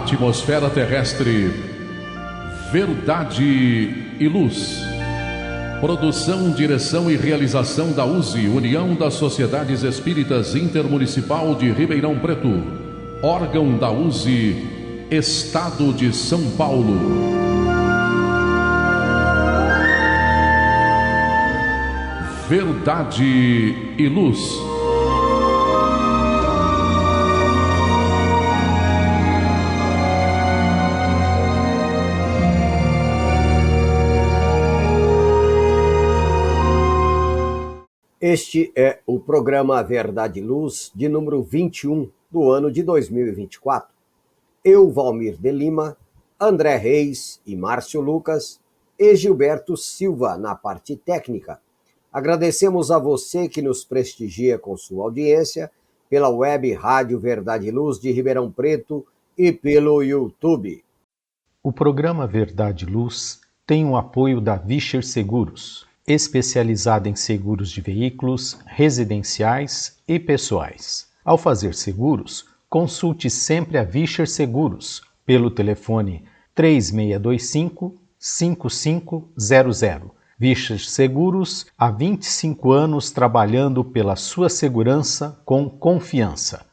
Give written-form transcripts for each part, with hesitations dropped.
atmosfera terrestre, Verdade e Luz. Produção, direção e realização da USE, União das Sociedades Espíritas Intermunicipal de Ribeirão Preto. Órgão da USE, Estado de São Paulo. Verdade e Luz. Este é o programa Verdade e Luz, de número 21 do ano de 2024. Eu, Valmir de Lima, André Reis e Márcio Lucas e Gilberto Silva na parte técnica. Agradecemos a você que nos prestigia com sua audiência pela web Rádio Verdade e Luz de Ribeirão Preto e pelo YouTube. O programa Verdade e Luz tem o apoio da Vischer Seguros, especializada em seguros de veículos, residenciais e pessoais. Ao fazer seguros, consulte sempre a Vischer Seguros pelo telefone 3625-5500. Vischer Seguros, há 25 anos trabalhando pela sua segurança com confiança.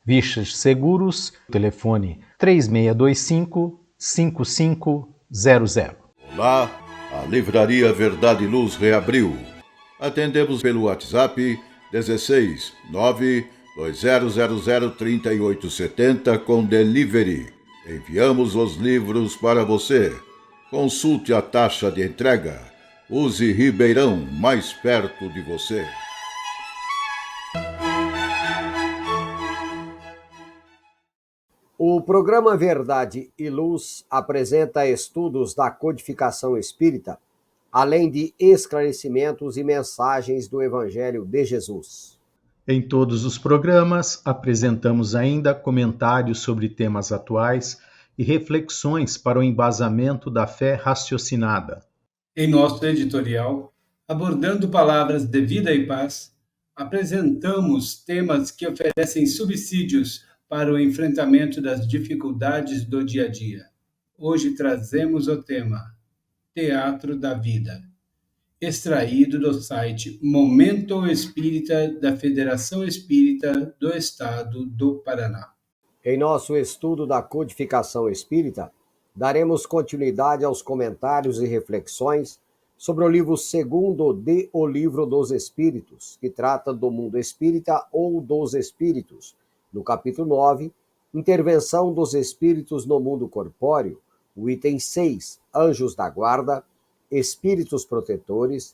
Vischer Seguros, telefone 3625-5500. Olá, a Livraria Verdade e Luz reabriu. Atendemos pelo WhatsApp 16 920003870 com delivery. Enviamos os livros para você. Consulte a taxa de entrega. Use Ribeirão, mais perto de você. O programa Verdade e Luz apresenta estudos da codificação espírita, além de esclarecimentos e mensagens do Evangelho de Jesus. Em todos os programas, apresentamos ainda comentários sobre temas atuais e reflexões para o embasamento da fé raciocinada. Em nosso editorial, abordando palavras de vida e paz, apresentamos temas que oferecem subsídios para o enfrentamento das dificuldades do dia a dia. Hoje trazemos o tema Teatro da Vida, extraído do site Momento Espírita da Federação Espírita do Estado do Paraná. Em nosso estudo da codificação espírita, daremos continuidade aos comentários e reflexões sobre o livro segundo de O Livro dos Espíritos, que trata do mundo espírita ou dos espíritos. No capítulo 9, Intervenção dos Espíritos no Mundo Corpóreo, o item 6, Anjos da Guarda, Espíritos Protetores,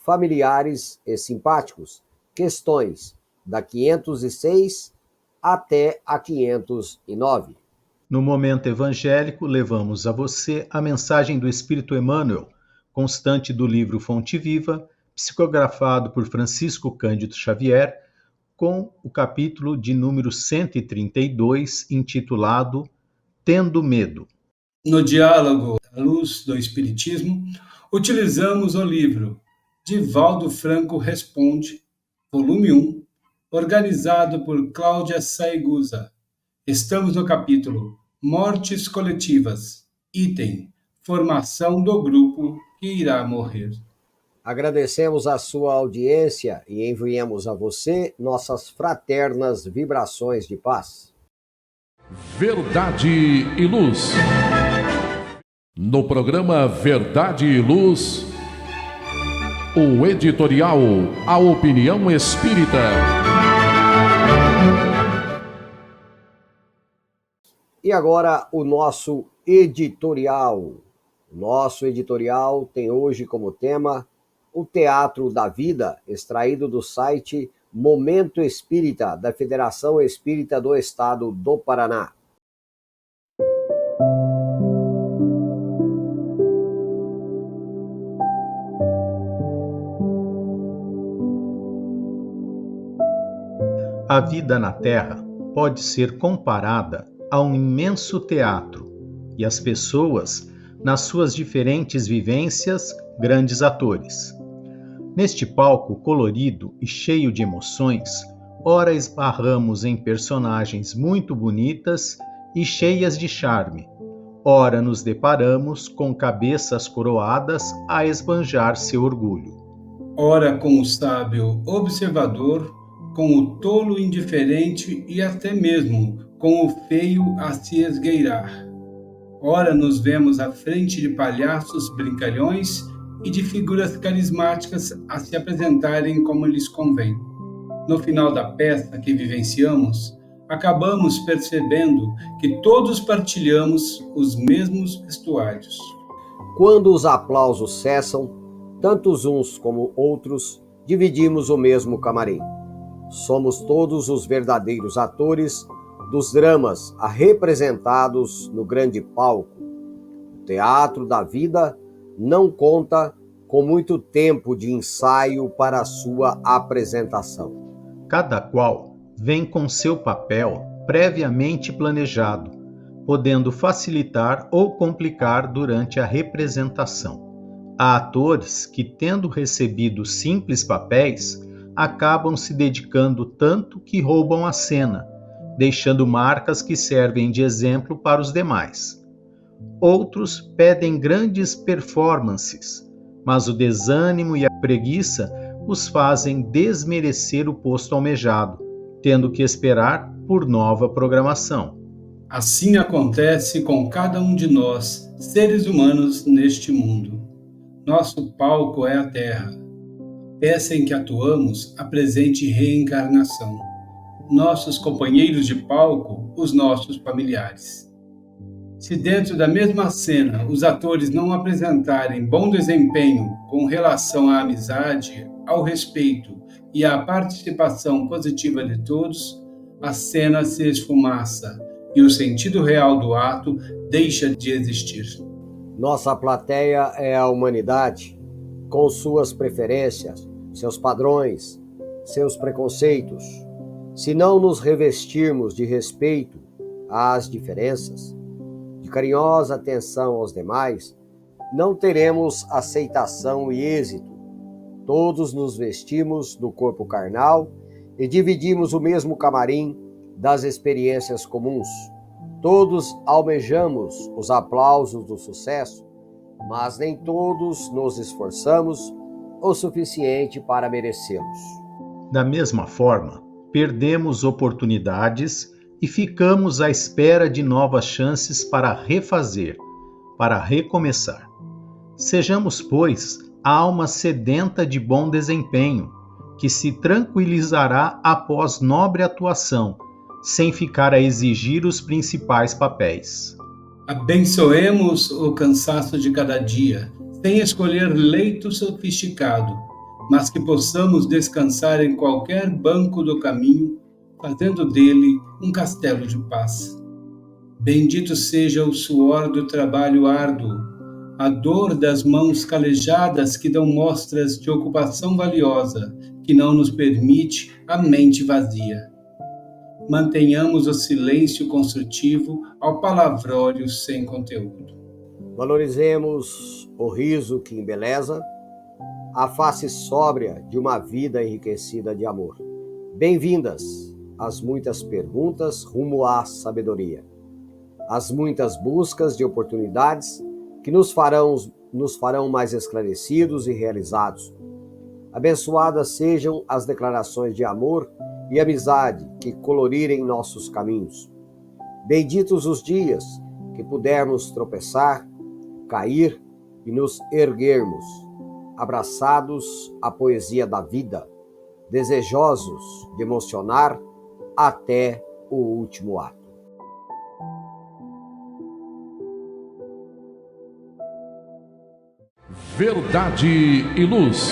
Familiares e Simpáticos, questões da 506 até a 509. No Momento Evangélico, levamos a você a mensagem do Espírito Emmanuel, constante do livro Fonte Viva, psicografado por Francisco Cândido Xavier, com o capítulo de número 132, intitulado Tendo Medo. No diálogo à luz do Espiritismo, utilizamos o livro Divaldo Franco Responde, volume 1, organizado por Cláudia Saigusa. Estamos no capítulo Mortes Coletivas, item Formação do Grupo que irá morrer. Agradecemos a sua audiência e enviamos a você nossas fraternas vibrações de paz. Verdade e Luz. No programa Verdade e Luz, o editorial A Opinião Espírita. E agora o nosso editorial. Nosso editorial tem hoje como tema o Teatro da Vida, extraído do site Momento Espírita, da Federação Espírita do Estado do Paraná. A vida na Terra pode ser comparada a um imenso teatro e as pessoas, nas suas diferentes vivências, grandes atores. Neste palco colorido e cheio de emoções, ora esbarramos em personagens muito bonitas e cheias de charme. Ora nos deparamos com cabeças coroadas a esbanjar seu orgulho. Ora com o sábio observador, com o tolo indiferente e até mesmo com o feio a se esgueirar. Ora nos vemos à frente de palhaços brincalhões e de figuras carismáticas a se apresentarem como lhes convém. No final da peça que vivenciamos, acabamos percebendo que todos partilhamos os mesmos vestuários. Quando os aplausos cessam, tanto uns como outros dividimos o mesmo camarim. Somos todos os verdadeiros atores dos dramas representados no grande palco. O teatro da vida não conta com muito tempo de ensaio para a sua apresentação. Cada qual vem com seu papel previamente planejado, podendo facilitar ou complicar durante a representação. Há atores que, tendo recebido simples papéis, acabam se dedicando tanto que roubam a cena, deixando marcas que servem de exemplo para os demais. Outros pedem grandes performances, mas o desânimo e a preguiça os fazem desmerecer o posto almejado, tendo que esperar por nova programação. Assim acontece com cada um de nós, seres humanos neste mundo. Nosso palco é a Terra. Peça em que atuamos a presente reencarnação. Nossos companheiros de palco, os nossos familiares. Se dentro da mesma cena os atores não apresentarem bom desempenho com relação à amizade, ao respeito e à participação positiva de todos, a cena se esfumaça e o sentido real do ato deixa de existir. Nossa plateia é a humanidade, com suas preferências, seus padrões, seus preconceitos. Se não nos revestirmos de respeito às diferenças, de carinhosa atenção aos demais, não teremos aceitação e êxito. Todos nos vestimos do corpo carnal e dividimos o mesmo camarim das experiências comuns. Todos almejamos os aplausos do sucesso, mas nem todos nos esforçamos o suficiente para merecê-los. Da mesma forma, perdemos oportunidades e ficamos à espera de novas chances para refazer, para recomeçar. Sejamos, pois, a alma sedenta de bom desempenho, que se tranquilizará após nobre atuação, sem ficar a exigir os principais papéis. Abençoemos o cansaço de cada dia, sem escolher leito sofisticado, mas que possamos descansar em qualquer banco do caminho, fazendo dele um castelo de paz. Bendito seja o suor do trabalho árduo, a dor das mãos calejadas que dão mostras de ocupação valiosa, que não nos permite a mente vazia. Mantenhamos o silêncio construtivo ao palavrório sem conteúdo. Valorizemos o riso que embeleza, a face sóbria de uma vida enriquecida de amor. Bem-vindas às muitas perguntas rumo à sabedoria, às muitas buscas de oportunidades que nos farão mais esclarecidos e realizados. Abençoadas sejam as declarações de amor e amizade que colorirem nossos caminhos. Benditos os dias que pudermos tropeçar, cair e nos erguermos, abraçados à poesia da vida, desejosos de emocionar até o último ato. Verdade e Luz.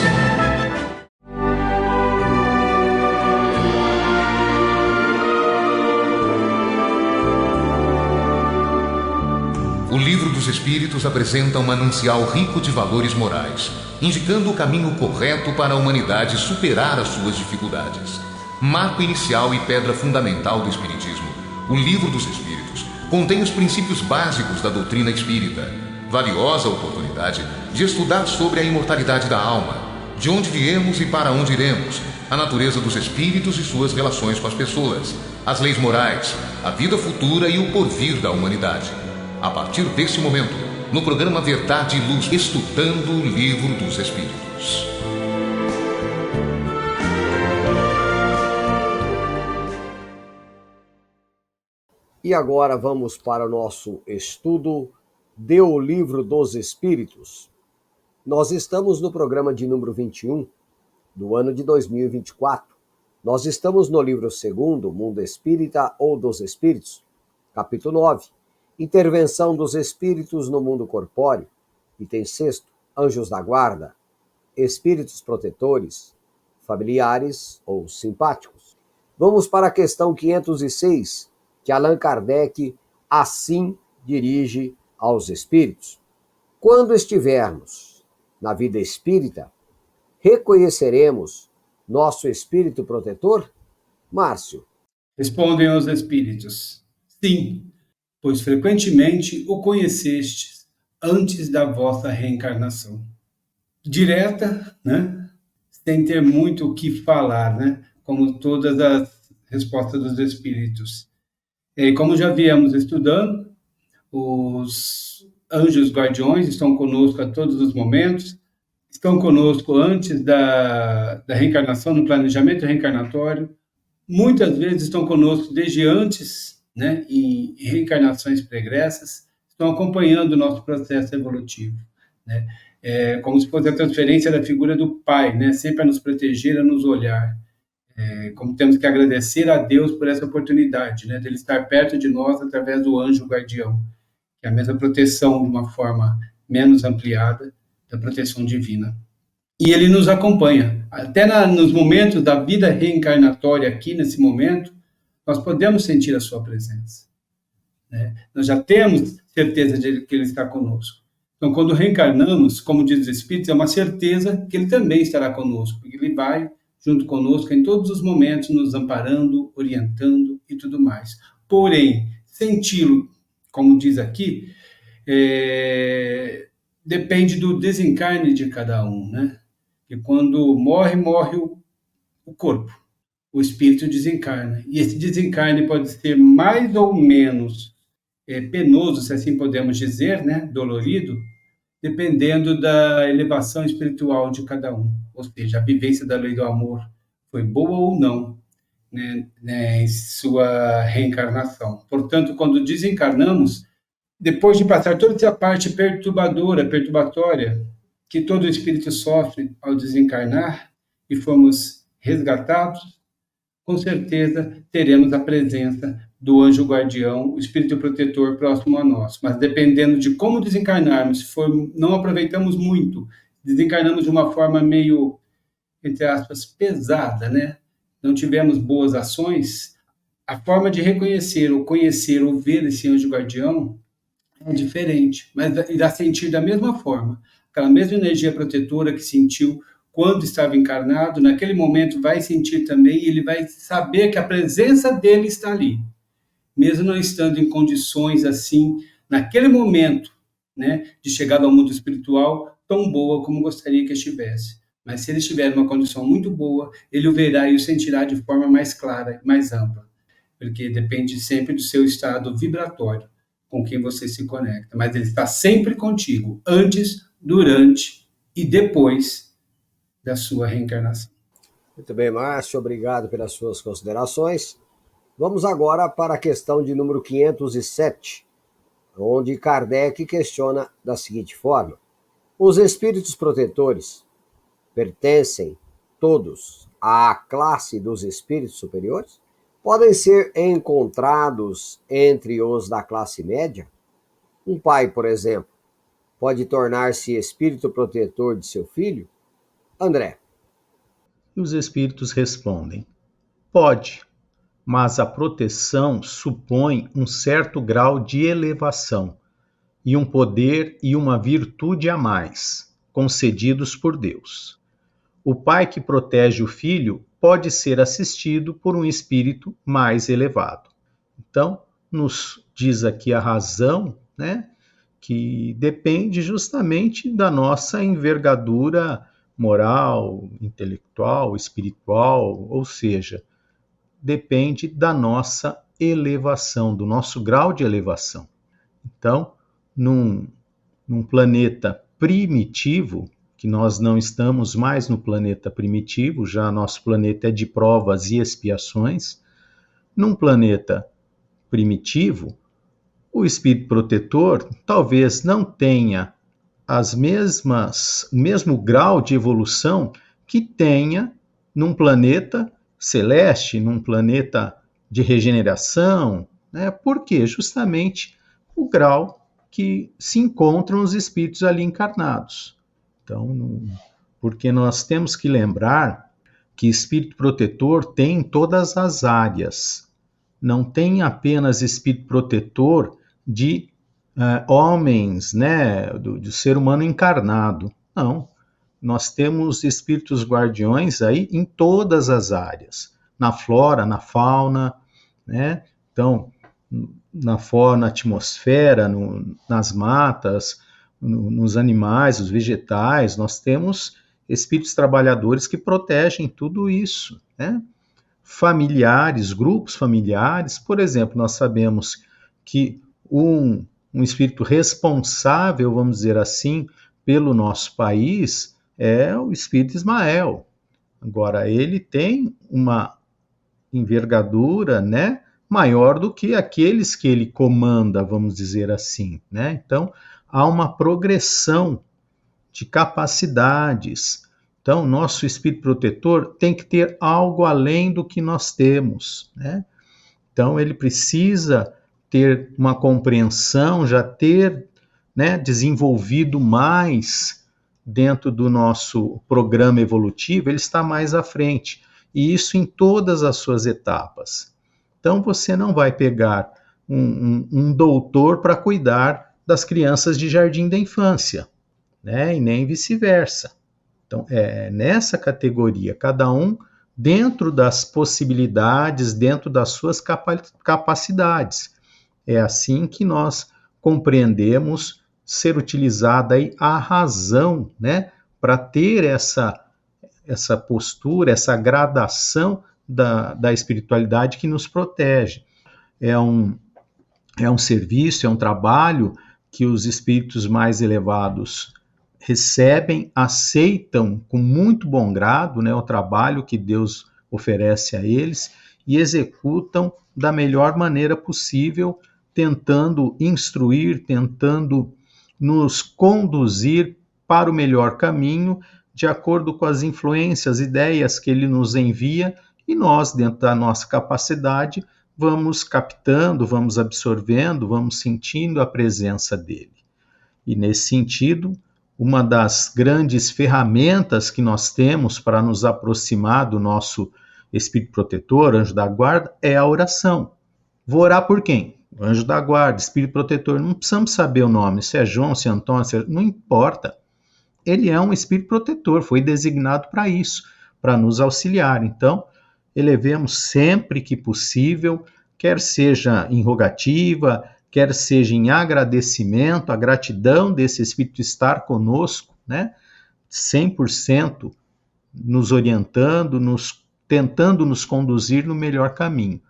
O Livro dos Espíritos apresenta um manancial rico de valores morais, indicando o caminho correto para a humanidade superar as suas dificuldades. Marco inicial e pedra fundamental do Espiritismo, o Livro dos Espíritos contém os princípios básicos da doutrina espírita. Valiosa oportunidade de estudar sobre a imortalidade da alma, de onde viemos e para onde iremos, a natureza dos espíritos e suas relações com as pessoas, as leis morais, a vida futura e o porvir da humanidade. A partir desse momento, no programa Verdade e Luz, estudando o Livro dos Espíritos. E agora vamos para o nosso estudo do Livro dos Espíritos. Nós estamos no programa de número 21 do ano de 2024. Nós estamos no livro 2º, Mundo Espírita ou dos Espíritos, capítulo 9, Intervenção dos Espíritos no Mundo Corpóreo, item 6º, Anjos da Guarda, Espíritos Protetores, Familiares ou Simpáticos. Vamos para a questão 506, que Allan Kardec assim dirige aos espíritos. Quando estivermos na vida espírita, reconheceremos nosso espírito protetor? Márcio. Respondem os espíritos: sim, pois frequentemente o conhecestes antes da vossa reencarnação. Direta, né? Sem ter muito o que falar, né? Como todas as respostas dos espíritos. E como já viemos estudando, os anjos guardiões estão conosco a todos os momentos, estão conosco antes da reencarnação, no planejamento reencarnatório, muitas vezes estão conosco desde antes, né, em reencarnações pregressas, estão acompanhando o nosso processo evolutivo, né, como se fosse a transferência da figura do Pai, né, sempre a nos proteger, a nos olhar. Como temos que agradecer a Deus por essa oportunidade, né, de Ele estar perto de nós através do anjo guardião, que é a mesma proteção de uma forma menos ampliada da proteção divina. E Ele nos acompanha. Até nos momentos da vida reencarnatória aqui, nesse momento, nós podemos sentir a sua presença, né? Nós já temos certeza de que Ele está conosco. Então, quando reencarnamos, como diz os Espíritos, é uma certeza que Ele também estará conosco, porque Ele vai junto conosco em todos os momentos, nos amparando, orientando e tudo mais. Porém, senti-lo, como diz aqui, depende do desencarne de cada um, né? E quando morre o corpo, o espírito desencarna. E esse desencarne pode ser mais ou menos penoso, se assim podemos dizer, né? Dolorido, dependendo da elevação espiritual de cada um. Ou seja, a vivência da lei do amor foi boa ou não, né, em sua reencarnação. Portanto, quando desencarnamos, depois de passar toda essa parte perturbatória, que todo espírito sofre ao desencarnar e formos resgatados, com certeza teremos a presença do anjo guardião, o espírito protetor próximo a nós. Mas dependendo de como desencarnarmos, se não aproveitamos muito, desencarnamos de uma forma meio, entre aspas, pesada, né? Não tivemos boas ações, a forma de reconhecer, ou conhecer, ou ver esse anjo guardião é diferente, mas irá sentir da mesma forma. Aquela mesma energia protetora que sentiu quando estava encarnado, naquele momento vai sentir também, e ele vai saber que a presença dele está ali, mesmo não estando em condições assim, naquele momento, né, de chegada ao mundo espiritual, tão boa como gostaria que estivesse. Mas se ele estiver numa condição muito boa, ele o verá e o sentirá de forma mais clara, mais ampla, porque depende sempre do seu estado vibratório com quem você se conecta. Mas ele está sempre contigo, antes, durante e depois da sua reencarnação. Muito bem, Márcio, obrigado pelas suas considerações. Vamos agora para a questão de número 507, onde Kardec questiona da seguinte forma: os espíritos protetores pertencem todos à classe dos espíritos superiores? Podem ser encontrados entre os da classe média? Um pai, por exemplo, pode tornar-se espírito protetor de seu filho? André. E os espíritos respondem: pode, mas a proteção supõe um certo grau de elevação e um poder e uma virtude a mais, concedidos por Deus. O pai que protege o filho pode ser assistido por um espírito mais elevado. Então, nos diz aqui a razão, né, que depende justamente da nossa envergadura moral, intelectual, espiritual, ou seja, depende da nossa elevação, do nosso grau de elevação. Então, num planeta primitivo, que nós não estamos mais no planeta primitivo, já nosso planeta é de provas e expiações, num planeta primitivo, o espírito protetor talvez não tenha o mesmo grau de evolução que tenha num planeta celeste, num planeta de regeneração, né? Por quê? Justamente o grau que se encontram os espíritos ali encarnados. Então, porque nós temos que lembrar que espírito protetor tem em todas as áreas. Não tem apenas espírito protetor de homens, né, do ser humano encarnado. Não. Nós temos espíritos guardiões aí em todas as áreas. Na flora, na fauna, né? Então, na atmosfera, nas matas, nos animais, os vegetais, nós temos espíritos trabalhadores que protegem tudo isso, né? Familiares, grupos familiares, por exemplo, nós sabemos que um espírito responsável, vamos dizer assim, pelo nosso país é o espírito Ismael. Agora, ele tem uma envergadura, né, maior do que aqueles que ele comanda, vamos dizer assim, né? Então, há uma progressão de capacidades. Então, nosso espírito protetor tem que ter algo além do que nós temos, né? Então, ele precisa ter uma compreensão, já ter, né, desenvolvido mais dentro do nosso programa evolutivo, ele está mais à frente. E isso em todas as suas etapas. Então, você não vai pegar um doutor para cuidar das crianças de jardim da infância, né? E nem vice-versa. Então, é nessa categoria, cada um dentro das possibilidades, dentro das suas capacidades. É assim que nós compreendemos ser utilizada aí a razão, né, para ter essa postura, essa gradação da espiritualidade que nos protege. É um serviço, é um trabalho que os espíritos mais elevados recebem, aceitam com muito bom grado, né, o trabalho que Deus oferece a eles e executam da melhor maneira possível, tentando instruir, tentando nos conduzir para o melhor caminho, de acordo com as influências, ideias que ele nos envia, e nós, dentro da nossa capacidade, vamos captando, vamos absorvendo, vamos sentindo a presença dele. E nesse sentido, uma das grandes ferramentas que nós temos para nos aproximar do nosso espírito protetor, anjo da guarda, é a oração. Vou orar por quem? O anjo da guarda, espírito protetor. Não precisamos saber o nome, se é João, se é Antônio, não importa. Ele é um espírito protetor, foi designado para isso, para nos auxiliar. Então, elevemos sempre que possível, quer seja em rogativa, quer seja em agradecimento, a gratidão desse espírito estar conosco, né? 100% nos orientando, tentando nos conduzir no melhor caminho.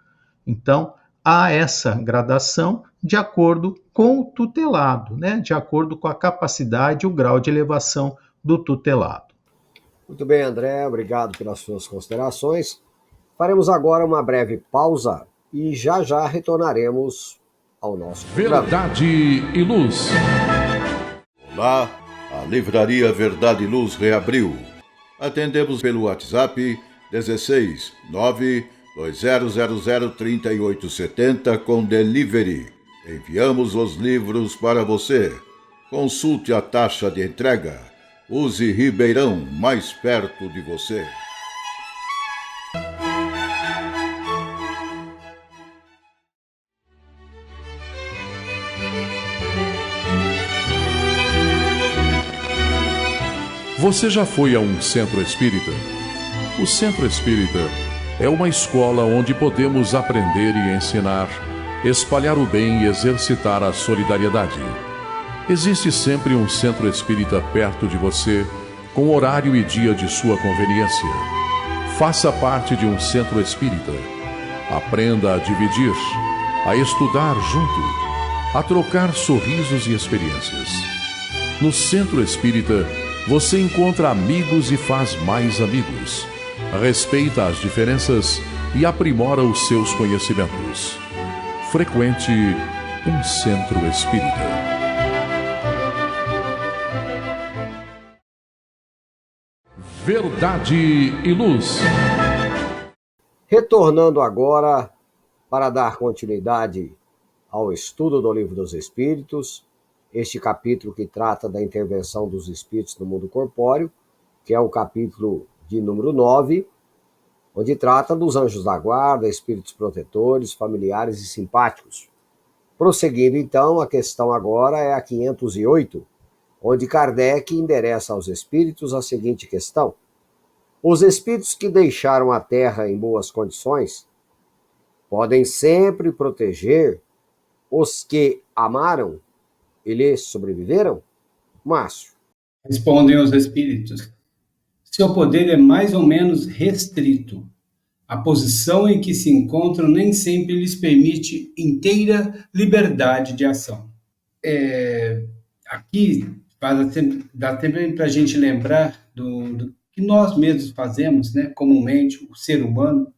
Então, há essa gradação de acordo com o tutelado, né? De acordo com a capacidade e o grau de elevação do tutelado. Muito bem, André, obrigado pelas suas considerações. Faremos agora uma breve pausa e já retornaremos ao nosso programa. Verdade e Luz. Olá, a Livraria Verdade e Luz reabriu. Atendemos pelo WhatsApp 16 920003870 com delivery. Enviamos os livros para você. Consulte a taxa de entrega. Use Ribeirão, mais perto de você. Você já foi a um centro espírita? O centro espírita é uma escola onde podemos aprender e ensinar, espalhar o bem e exercitar a solidariedade. Existe sempre um centro espírita perto de você, com horário e dia de sua conveniência. Faça parte de um centro espírita. Aprenda a dividir, a estudar junto, a trocar sorrisos e experiências. No Centro Espírita, você encontra amigos e faz mais amigos. Respeita as diferenças e aprimora os seus conhecimentos. Frequente um Centro Espírita. Verdade e Luz. Retornando agora para dar continuidade ao estudo do Livro dos Espíritos, este capítulo que trata da intervenção dos espíritos no mundo corpóreo, que é o capítulo de número 9, onde trata dos anjos da guarda, espíritos protetores, familiares e simpáticos. Prosseguindo então, a questão agora é a 508, onde Kardec endereça aos espíritos a seguinte questão: os espíritos que deixaram a Terra em boas condições podem sempre proteger os que amaram e lhes sobreviveram? Márcio. Respondem os espíritos: seu poder é mais ou menos restrito. A posição em que se encontram nem sempre lhes permite inteira liberdade de ação. Aqui dá tempo para a gente lembrar do que nós mesmos fazemos, né? Comumente, o ser humano,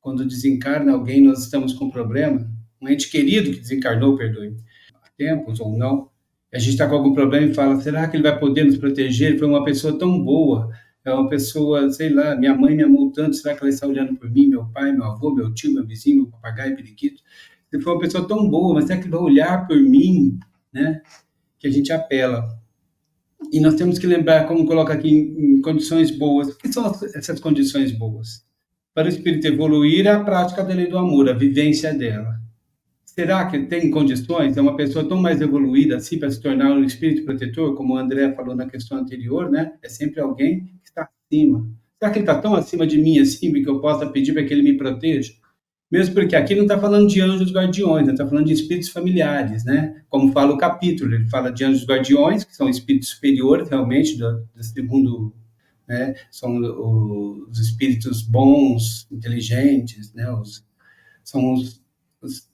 quando desencarna alguém, nós estamos com problema, um ente querido que desencarnou, perdoe, há tempos ou não, a gente está com algum problema e fala, será que ele vai poder nos proteger? Ele foi uma pessoa tão boa, é uma pessoa, sei lá, minha mãe me amou tanto, será que ela está olhando por mim, meu pai, meu avô, meu tio, meu vizinho, meu papagaio, periquito? Ele foi uma pessoa tão boa, mas será que ele vai olhar por mim, né? Que a gente apela. E nós temos que lembrar, como coloca aqui, em condições boas. O que são essas condições boas? Para o espírito evoluir, é a prática da lei do amor, a vivência dela. Será que tem condições? É uma pessoa tão mais evoluída assim para se tornar um espírito protetor, como o André falou na questão anterior, né? É sempre alguém que está acima. Será que ele está tão acima de mim assim que eu possa pedir para que ele me proteja? Mesmo porque aqui não está falando de anjos guardiões, está falando de espíritos familiares, né? Como fala o capítulo, ele fala de anjos guardiões, que são espíritos superiores, realmente, do segundo, né? São os espíritos bons, inteligentes, né? São os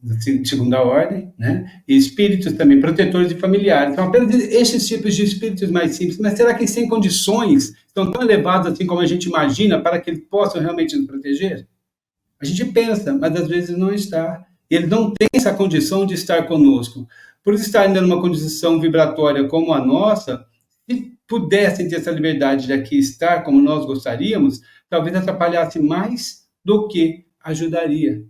de segunda ordem, né? E espíritos também protetores e familiares. São apenas esses tipos de espíritos mais simples. Mas será que sem condições estão tão elevados assim como a gente imagina para que eles possam realmente nos proteger? A gente pensa, mas às vezes não está. Ele não tem essa condição de estar conosco. Por estar ainda numa condição vibratória como a nossa, se pudessem ter essa liberdade de aqui estar como nós gostaríamos, talvez atrapalhasse mais do que ajudaria.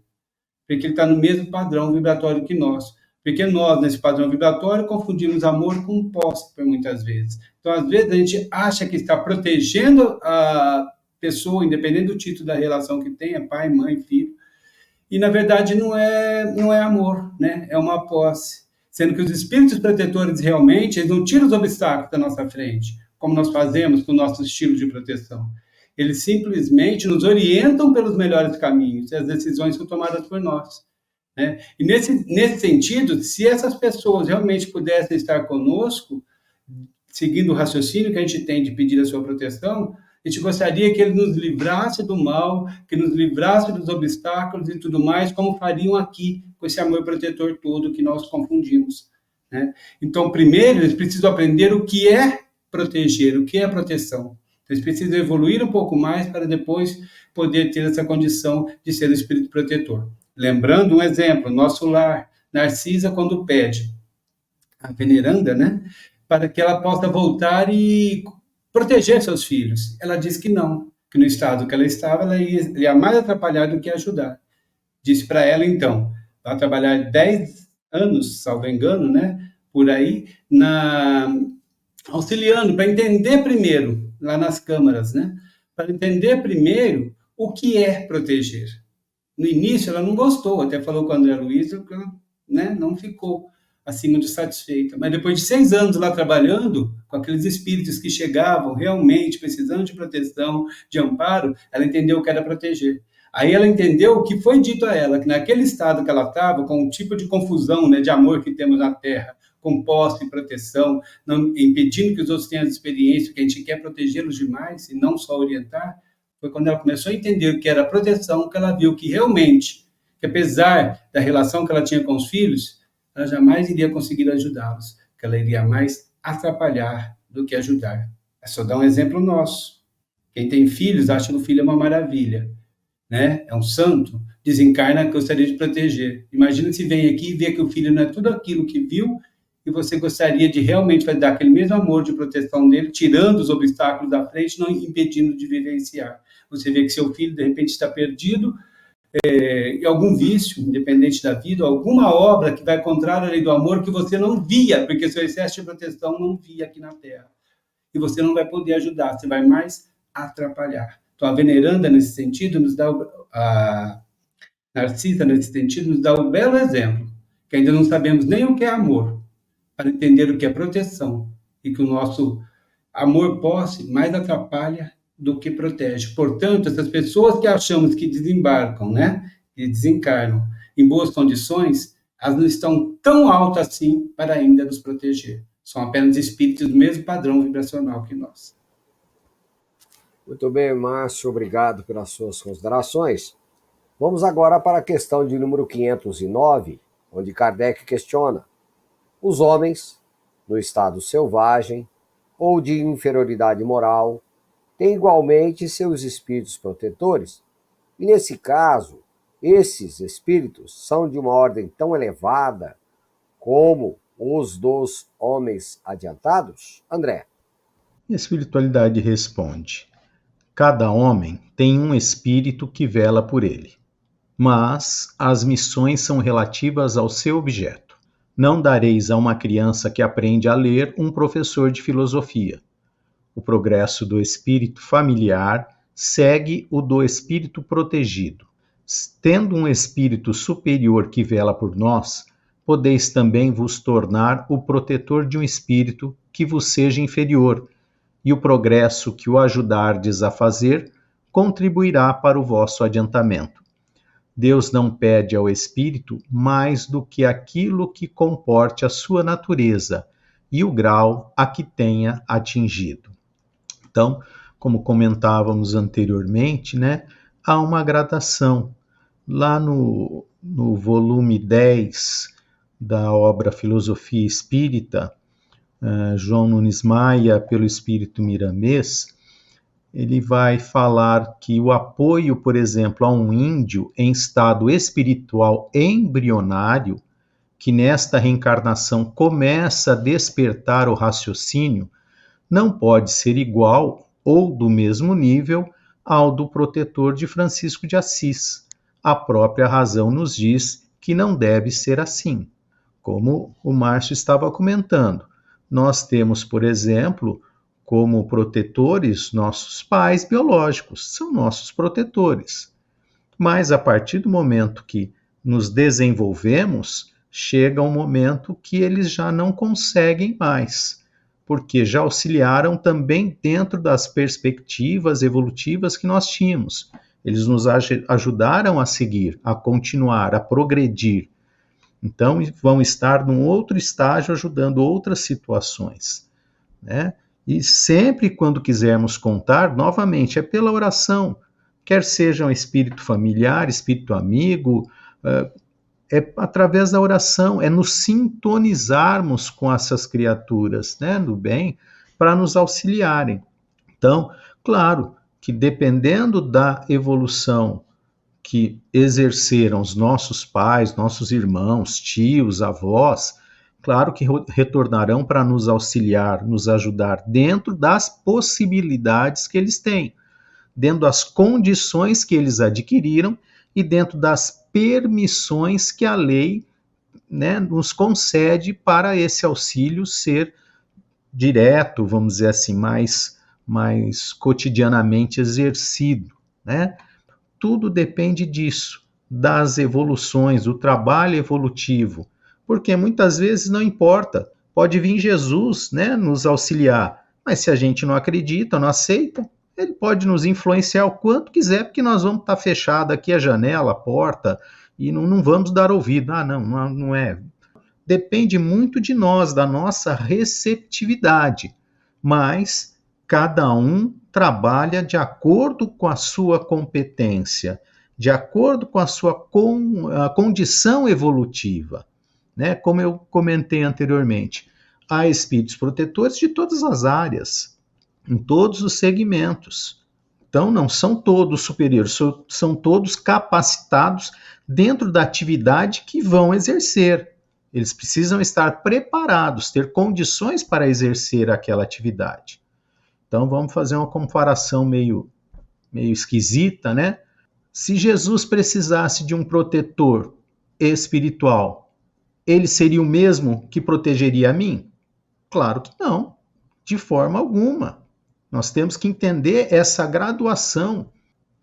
Porque ele está no mesmo padrão vibratório que nós. Porque nós, nesse padrão vibratório, confundimos amor com posse, por muitas vezes. Então, às vezes, a gente acha que está protegendo a pessoa, independente do título da relação que tenha, pai, mãe, filho, e na verdade não é amor, né? É uma posse. Sendo que os espíritos protetores realmente, eles não tiram os obstáculos da nossa frente, como nós fazemos com o nosso estilo de proteção. Eles simplesmente nos orientam pelos melhores caminhos, e as decisões são tomadas por nós, né? E nesse sentido, se essas pessoas realmente pudessem estar conosco, seguindo o raciocínio que a gente tem de pedir a sua proteção, a gente gostaria que ele nos livrasse do mal, que nos livrasse dos obstáculos e tudo mais, como fariam aqui, com esse amor protetor todo que nós confundimos, né? Então, primeiro, eles precisam aprender o que é proteger, o que é proteção. Eles precisam evoluir um pouco mais para depois poder ter essa condição de ser o espírito protetor. Lembrando um exemplo, nosso lar, Narcisa, quando pede a veneranda, né, para que ela possa voltar e proteger seus filhos. Ela diz que não, que no estado que ela estava, ela ia mais atrapalhar do que ajudar. Disse para ela, então, vai trabalhar 10 anos, salvo engano, né, por aí, auxiliando, para entender primeiro, lá nas câmaras, né, para entender primeiro o que é proteger. No início, ela não gostou, até falou com o André Luiz, né, não ficou assim muito satisfeita. Mas depois de 6 anos lá trabalhando, com aqueles espíritos que chegavam realmente precisando de proteção, de amparo, ela entendeu o que era proteger. Aí ela entendeu o que foi dito a ela, que naquele estado que ela estava, com o tipo de confusão, né, de amor que temos na Terra, com posse e proteção, não, impedindo que os outros tenham as experiências, que a gente quer protegê-los demais e não só orientar, foi quando ela começou a entender o que era proteção, que ela viu que realmente que apesar da relação que ela tinha com os filhos, ela jamais iria conseguir ajudá-los, que ela iria mais atrapalhar do que ajudar. É só dar um exemplo nosso. Quem tem filhos acha que o filho é uma maravilha, né? É um santo, desencarna, gostaria de proteger. Imagina se vem aqui e vê que o filho não é tudo aquilo que viu e você gostaria de realmente dar aquele mesmo amor de proteção dele, tirando os obstáculos da frente, não impedindo de vivenciar. Você vê que seu filho, de repente, está perdido em algum vício, independente da vida, alguma obra que vai contrária à lei do amor que você não via, porque seu excesso de proteção não via aqui na Terra. E você não vai poder ajudar, você vai mais atrapalhar. Então, a veneranda, nesse sentido, nos dá a Narcisa, nesse sentido, nos dá um belo exemplo, que ainda não sabemos nem o que é amor, para entender o que é proteção, e que o nosso amor-posse mais atrapalha do que protege. Portanto, essas pessoas que achamos que desembarcam, né, e desencarnam em boas condições, elas não estão tão altas assim para ainda nos proteger. São apenas espíritos do mesmo padrão vibracional que nós. Muito bem, Márcio, obrigado pelas suas considerações. Vamos agora para a questão de número 509, onde Kardec questiona: os homens, no estado selvagem ou de inferioridade moral, têm igualmente seus espíritos protetores? E nesse caso, esses espíritos são de uma ordem tão elevada como os dos homens adiantados? André. E a espiritualidade responde: cada homem tem um espírito que vela por ele, mas as missões são relativas ao seu objeto. Não dareis a uma criança que aprende a ler um professor de filosofia. O progresso do espírito familiar segue o do espírito protegido. Tendo um espírito superior que vela por nós, podeis também vos tornar o protetor de um espírito que vos seja inferior, e o progresso que o ajudardes a fazer contribuirá para o vosso adiantamento. Deus não pede ao espírito mais do que aquilo que comporte a sua natureza e o grau a que tenha atingido. Então, como comentávamos anteriormente, né, há uma gradação. Lá no volume 10 da obra Filosofia Espírita, João Nunes Maia, pelo Espírito Miramês, ele vai falar que o apoio, por exemplo, a um índio em estado espiritual embrionário, que nesta reencarnação começa a despertar o raciocínio, não pode ser igual ou do mesmo nível ao do protetor de Francisco de Assis. A própria razão nos diz que não deve ser assim. Como o Márcio estava comentando, nós temos, por exemplo, como protetores nossos pais biológicos, são nossos protetores. Mas a partir do momento que nos desenvolvemos, chega um momento que eles já não conseguem mais, porque já auxiliaram também dentro das perspectivas evolutivas que nós tínhamos. Eles nos ajudaram a seguir, a continuar, a progredir. Então, vão estar num outro estágio ajudando outras situações, né? E sempre quando quisermos contar, novamente, é pela oração, quer seja um espírito familiar, espírito amigo, é através da oração, é nos sintonizarmos com essas criaturas, né, do bem, para nos auxiliarem. Então, claro que dependendo da evolução que exerceram os nossos pais, nossos irmãos, tios, avós, claro que retornarão para nos auxiliar, nos ajudar dentro das possibilidades que eles têm, dentro das condições que eles adquiriram e dentro das permissões que a lei, né, nos concede para esse auxílio ser direto, vamos dizer assim, mais cotidianamente exercido, né? Tudo depende disso, das evoluções, do trabalho evolutivo, porque muitas vezes não importa, pode vir Jesus, né, nos auxiliar, mas se a gente não acredita, não aceita, ele pode nos influenciar o quanto quiser, porque nós vamos estar fechado aqui a janela, a porta, e não vamos dar ouvido. Não é. Depende muito de nós, da nossa receptividade, mas cada um trabalha de acordo com a sua competência, de acordo com a sua condição evolutiva, né? Como eu comentei anteriormente, há espíritos protetores de todas as áreas, em todos os segmentos. Então, não são todos superiores, são todos capacitados dentro da atividade que vão exercer. Eles precisam estar preparados, ter condições para exercer aquela atividade. Então, vamos fazer uma comparação meio esquisita, né? Se Jesus precisasse de um protetor espiritual, ele seria o mesmo que protegeria a mim? Claro que não, de forma alguma. Nós temos que entender essa graduação,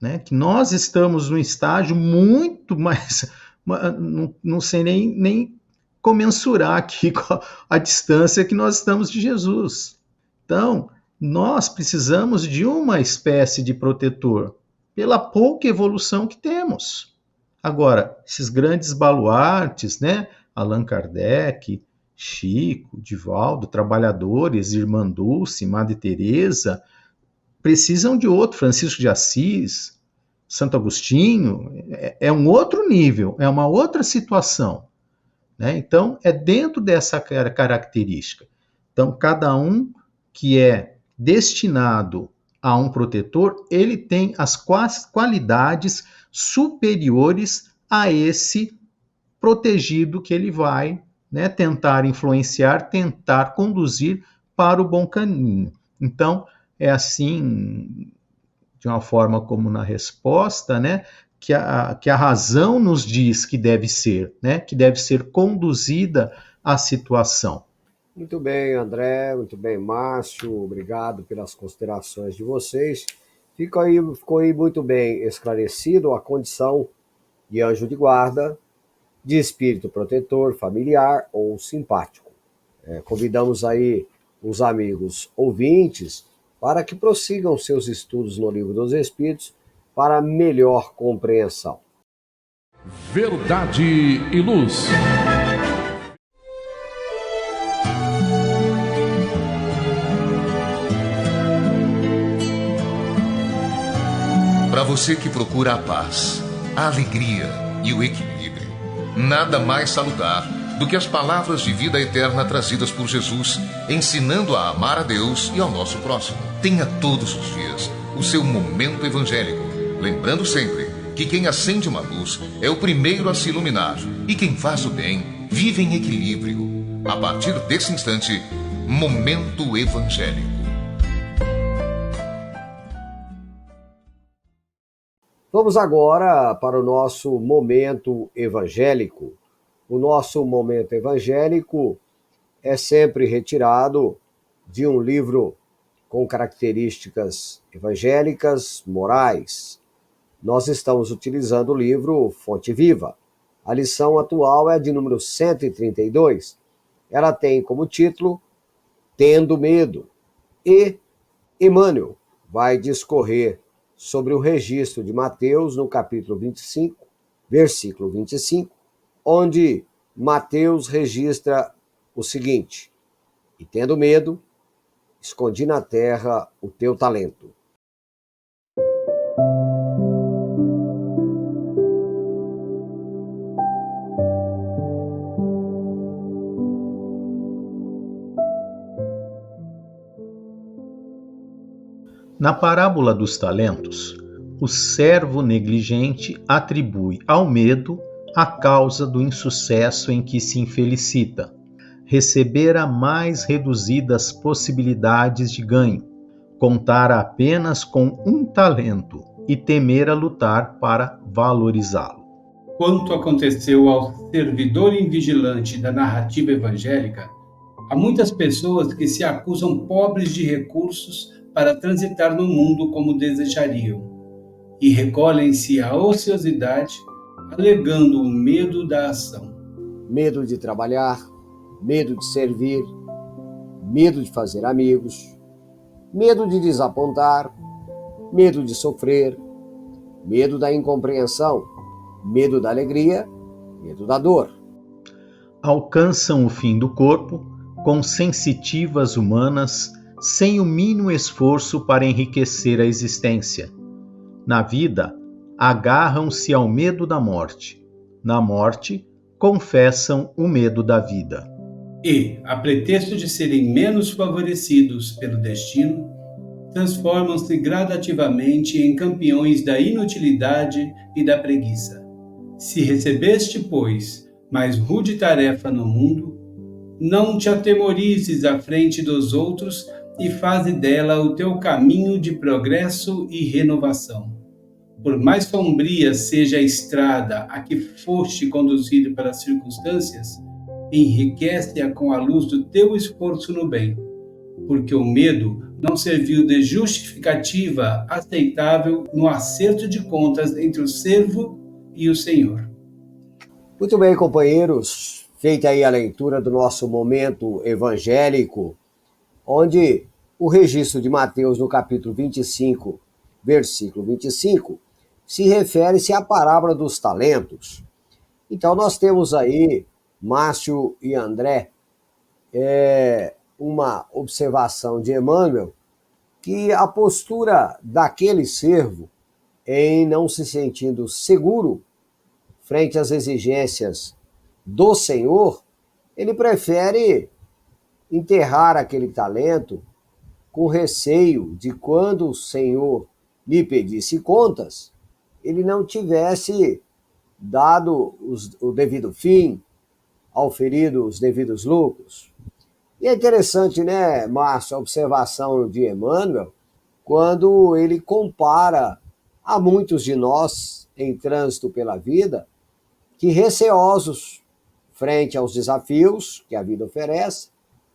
né? Que nós estamos num estágio muito mais... Não sei nem comensurar aqui com a distância que nós estamos de Jesus. Então, nós precisamos de uma espécie de protetor, pela pouca evolução que temos. Agora, esses grandes baluartes, né? Allan Kardec, Chico, Divaldo, trabalhadores, Irmã Dulce, Madre Teresa, precisam de outro, Francisco de Assis, Santo Agostinho, é um outro nível, é uma outra situação, né? Então, é dentro dessa característica. Então, cada um que é destinado a um protetor, ele tem as qualidades superiores a esse protegido que ele vai, né, tentar influenciar, tentar conduzir para o bom caminho. Então, é assim, de uma forma como na resposta, né, que a razão nos diz que deve ser, né, que deve ser conduzida a situação. Muito bem, André, muito bem, Márcio, obrigado pelas considerações de vocês. Ficou aí muito bem esclarecido a condição de anjo de guarda, de espírito protetor, familiar ou simpático. Convidamos aí os amigos ouvintes para que prossigam seus estudos no Livro dos Espíritos para melhor compreensão. Verdade e Luz. Para você que procura a paz, a alegria e o equilíbrio, nada mais salutar do que as palavras de vida eterna trazidas por Jesus, ensinando a amar a Deus e ao nosso próximo. Tenha todos os dias o seu momento evangélico, lembrando sempre que quem acende uma luz é o primeiro a se iluminar e quem faz o bem vive em equilíbrio. A partir desse instante, Momento Evangélico. Vamos agora para o nosso momento evangélico. O nosso momento evangélico é sempre retirado de um livro com características evangélicas, morais. Nós estamos utilizando o livro Fonte Viva. A lição atual é de número 132. Ela tem como título Tendo Medo. E Emmanuel vai discorrer sobre o registro de Mateus no capítulo 25, versículo 25, onde Mateus registra o seguinte: e tendo medo, escondi na terra o teu talento. Na parábola dos talentos, o servo negligente atribui ao medo a causa do insucesso em que se infelicita, receber a mais reduzidas possibilidades de ganho, contar apenas com um talento e temer a lutar para valorizá-lo. Quanto aconteceu ao servidor invigilante da narrativa evangélica, há muitas pessoas que se acusam pobres de recursos para transitar no mundo como desejariam, e recolhem-se à ociosidade, alegando o medo da ação. Medo de trabalhar, medo de servir, medo de fazer amigos, medo de desapontar, medo de sofrer, medo da incompreensão, medo da alegria, medo da dor. Alcançam o fim do corpo com sensitivas humanas, sem o mínimo esforço para enriquecer a existência. Na vida, agarram-se ao medo da morte. Na morte, confessam o medo da vida. E, a pretexto de serem menos favorecidos pelo destino, transformam-se gradativamente em campeões da inutilidade e da preguiça. Se recebeste, pois, mais rude tarefa no mundo, não te atemorizes à frente dos outros e faze dela o teu caminho de progresso e renovação. Por mais sombria seja a estrada a que foste conduzido pelas circunstâncias, enriquece-a com a luz do teu esforço no bem, porque o medo não serviu de justificativa aceitável no acerto de contas entre o servo e o Senhor. Muito bem, companheiros. Feita aí a leitura do nosso momento evangélico, onde o registro de Mateus no capítulo 25, versículo 25, se refere-se à parábola dos talentos. Então nós temos aí, Márcio e André, uma observação de Emmanuel, que a postura daquele servo em não se sentindo seguro frente às exigências do Senhor, ele prefere enterrar aquele talento com receio de quando o Senhor lhe pedisse contas, ele não tivesse dado o devido fim, auferido os devidos lucros. E é interessante, né, Márcio, a observação de Emmanuel, quando ele compara a muitos de nós em trânsito pela vida, que receosos frente aos desafios que a vida oferece,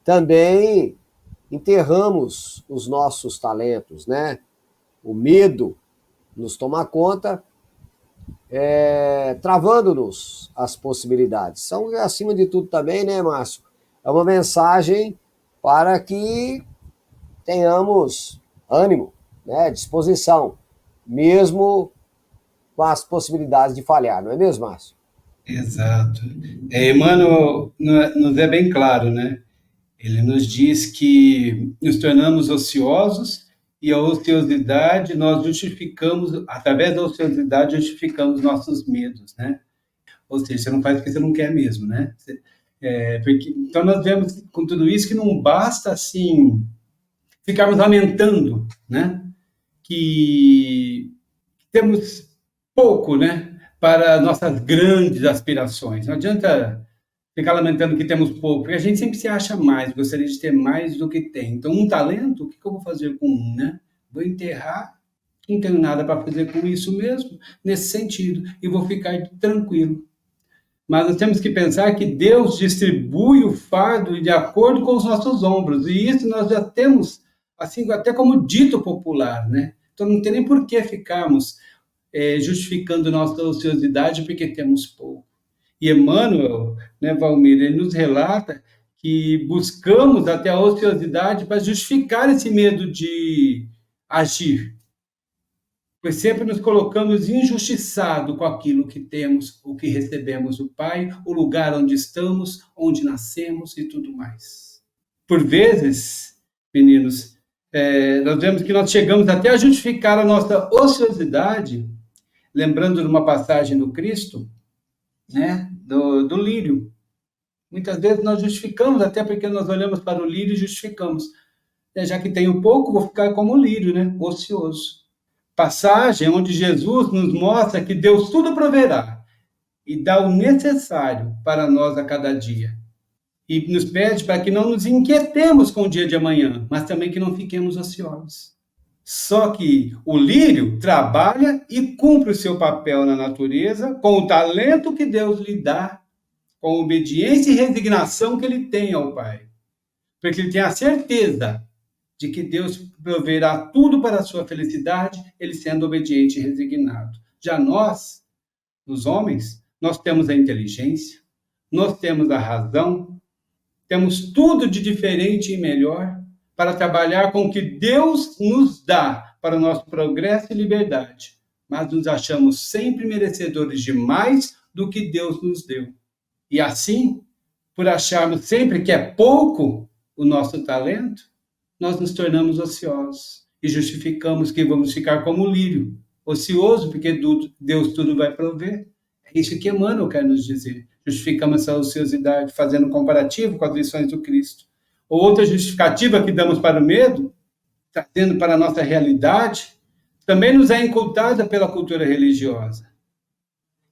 também enterramos os nossos talentos, né? O medo nos toma conta, travando-nos as possibilidades. São, acima de tudo também, né, Márcio? É uma mensagem para que tenhamos ânimo, né, disposição, mesmo com as possibilidades de falhar, não é mesmo, Márcio? Exato. Emmanuel nos é bem claro, né? Ele nos diz que nos tornamos ociosos e a ociosidade nós justificamos, através da ociosidade justificamos nossos medos, né? Ou seja, você não faz porque você não quer mesmo, né? Então nós vemos com tudo isso que não basta assim ficarmos lamentando, né? Que temos pouco, né? Para nossas grandes aspirações. Não adianta ficar lamentando que temos pouco, porque a gente sempre se acha mais, gostaria de ter mais do que tem. Então, um talento, o que eu vou fazer com um, né? Vou enterrar, não tenho nada para fazer com isso mesmo, nesse sentido, e vou ficar tranquilo. Mas nós temos que pensar que Deus distribui o fardo de acordo com os nossos ombros, e isso nós já temos, assim, até como dito popular, né? Então, não tem nem por que ficarmos justificando nossa ociosidade porque temos pouco. E Emmanuel, né, Valmir, ele nos relata que buscamos até a ociosidade para justificar esse medo de agir. Pois sempre nos colocamos injustiçados com aquilo que temos, o que recebemos do Pai, o lugar onde estamos, onde nascemos e tudo mais. Por vezes, meninos, nós vemos que nós chegamos até a justificar a nossa ociosidade, lembrando de uma passagem do Cristo, né, do lírio. Muitas vezes nós justificamos, até porque nós olhamos para o lírio e justificamos. Já que tenho pouco, vou ficar como o lírio, né, ocioso. Passagem onde Jesus nos mostra que Deus tudo proverá e dá o necessário para nós a cada dia. E nos pede para que não nos inquietemos com o dia de amanhã, mas também que não fiquemos ociosos. Só que o lírio trabalha e cumpre o seu papel na natureza com o talento que Deus lhe dá, com a obediência e resignação que ele tem ao Pai. Porque ele tem a certeza de que Deus proverá tudo para a sua felicidade, ele sendo obediente e resignado. Já nós, os homens, nós temos a inteligência, nós temos a razão, temos tudo de diferente e melhor para trabalhar com o que Deus nos dá para o nosso progresso e liberdade. Mas nos achamos sempre merecedores de mais do que Deus nos deu. E assim, por acharmos sempre que é pouco o nosso talento, nós nos tornamos ociosos e justificamos que vamos ficar como o lírio, ocioso, porque Deus tudo vai prover. É isso que Emmanuel quer nos dizer. Justificamos essa ociosidade fazendo um comparativo com as lições do Cristo. Ou outra justificativa que damos para o medo, trazendo para a nossa realidade, também nos é incultada pela cultura religiosa.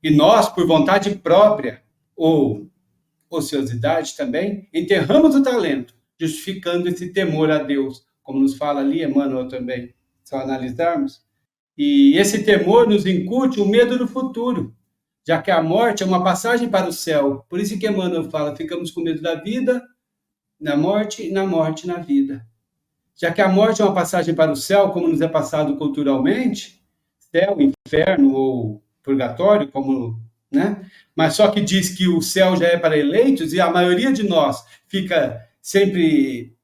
E nós, por vontade própria, ou ociosidade também, enterramos o talento, justificando esse temor a Deus, como nos fala ali Emmanuel também, se analisarmos. E esse temor nos incute o medo do futuro, já que a morte é uma passagem para o céu. Por isso que Emmanuel fala, ficamos com medo da vida, na morte, e na morte, na vida. Já que a morte é uma passagem para o céu, como nos é passado culturalmente, céu, inferno ou purgatório, como, né? Mas só que diz que o céu já é para eleitos e a maioria de nós fica sempre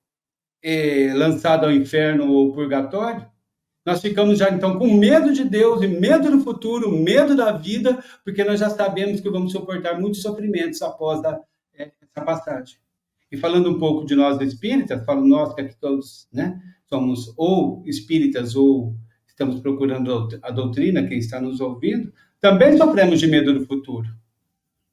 lançado ao inferno ou purgatório. Nós ficamos já, então, com medo de Deus e medo do futuro, medo da vida, porque nós já sabemos que vamos suportar muitos sofrimentos após essa passagem. E falando um pouco de nós espíritas, falo nós que aqui todos, né, somos ou espíritas ou estamos procurando a doutrina, quem está nos ouvindo, também sofremos de medo do futuro.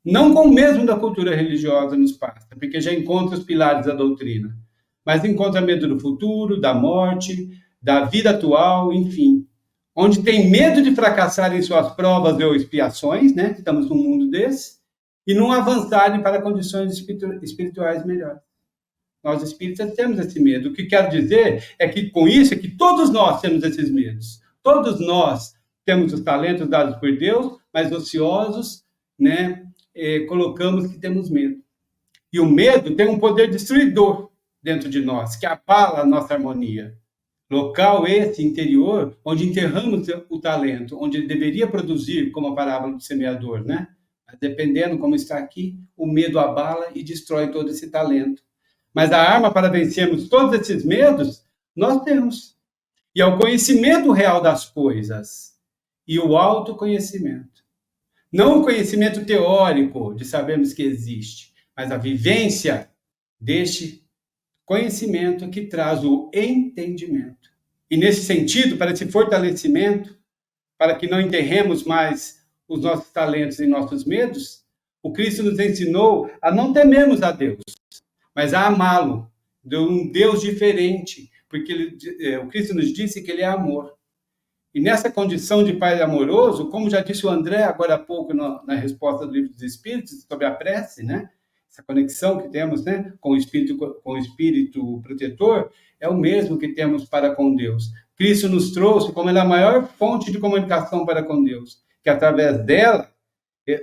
Não com o mesmo da cultura religiosa nos passa, porque já encontra os pilares da doutrina, mas encontra medo do futuro, da morte, da vida atual, enfim. Onde tem medo de fracassar em suas provas ou expiações, né, estamos num mundo desse, e não avançarem para condições espirituais melhores. Nós espíritas temos esse medo. O que quero dizer é que com isso é que todos nós temos esses medos. Todos nós temos os talentos dados por Deus, mas ociosos, né, colocamos que temos medo. E o medo tem um poder destruidor dentro de nós, que abala a nossa harmonia. Local esse interior, onde enterramos o talento, onde ele deveria produzir, como a parábola do semeador, né? Dependendo como está aqui, o medo abala e destrói todo esse talento. Mas a arma para vencermos todos esses medos, nós temos. E é o conhecimento real das coisas e o autoconhecimento. Não o conhecimento teórico de sabermos que existe, mas a vivência deste conhecimento que traz o entendimento. E nesse sentido, para esse fortalecimento, para que não enterremos mais os nossos talentos e nossos medos, o Cristo nos ensinou a não temermos a Deus, mas a amá-lo, de um Deus diferente, porque o Cristo nos disse que ele é amor. E nessa condição de Pai amoroso, como já disse o André agora há pouco na resposta do Livro dos Espíritos, sobre a prece, né? Essa conexão que temos, né, com o Espírito protetor, é o mesmo que temos para com Deus. Cristo nos trouxe como a maior fonte de comunicação para com Deus, que através dela,